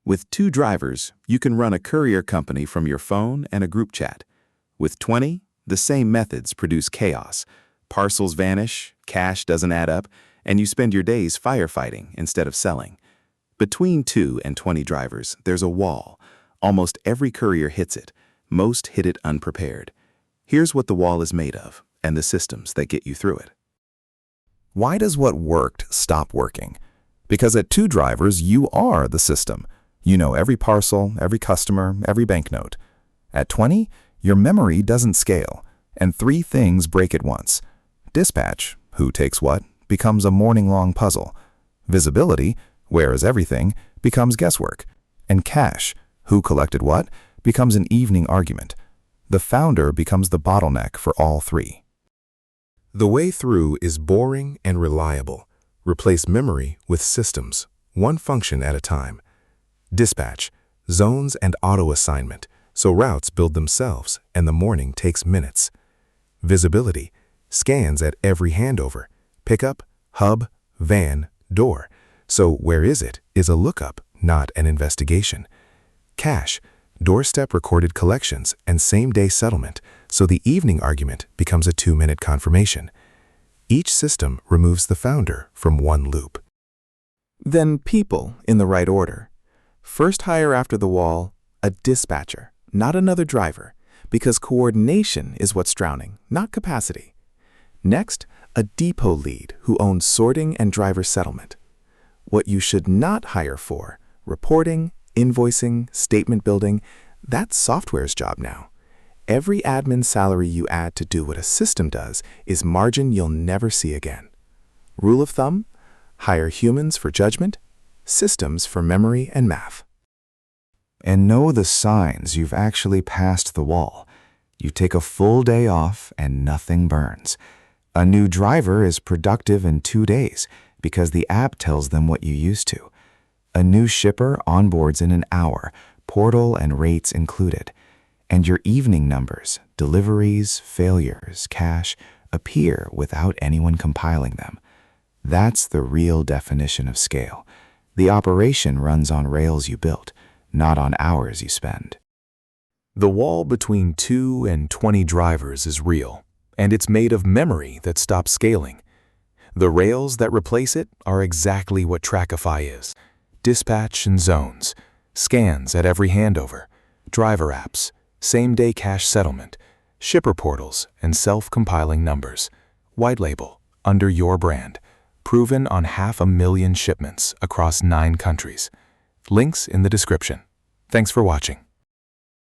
With 2 drivers, you can run a courier company from your phone and a group chat. With 20, the same methods produce chaos. Parcels vanish, cash doesn't add up, and you spend your days firefighting instead of selling. Between 2 and 20 drivers, there's a wall. Almost every courier hits it. Most hit it unprepared. Here's what the wall is made of, and the systems that get you through it. Why does what worked stop working? Because at 2 drivers, you are the system. You know every parcel, every customer, every banknote. At 20, your memory doesn't scale, and 3 things break at once. Dispatch, who takes what, becomes a morning-long puzzle. Visibility, where is everything, becomes guesswork. And cash, who collected what, becomes an evening argument. The founder becomes the bottleneck for all 3. The way through is boring and reliable. Replace memory with systems, one function at a time. Dispatch, zones and auto-assignment, so routes build themselves and the morning takes minutes. Visibility, scans at every handover, pickup, hub, van, door, so where is it is a lookup, not an investigation. Cash, doorstep recorded collections and same-day settlement, so the evening argument becomes a 2-minute confirmation. Each system removes the founder from one loop. Then people in the right order. First hire after the wall, a dispatcher, not another driver, because coordination is what's drowning, not capacity. Next, a depot lead who owns sorting and driver settlement. What you should not hire for, reporting, invoicing, statement building, that's software's job now. Every admin salary you add to do what a system does is margin you'll never see again. Rule of thumb, hire humans for judgment, systems for memory and math. And know the signs you've actually passed the wall. You take a full day off and nothing burns. A new driver is productive in 2 days because the app tells them what you used to. A new shipper onboards in an hour, portal and rates included. And your evening numbers, deliveries, failures, cash, appear without anyone compiling them. That's the real definition of scale. The operation runs on rails you built, not on hours you spend. The wall between 2 and 20 drivers is real, and it's made of memory that stops scaling. The rails that replace it are exactly what Trackify is. Dispatch and zones, scans at every handover, driver apps, same-day cash settlement, shipper portals, and self-compiling numbers. White label, under your brand. Proven on 500,000 shipments across 9 countries. Links in the description. Thanks for watching.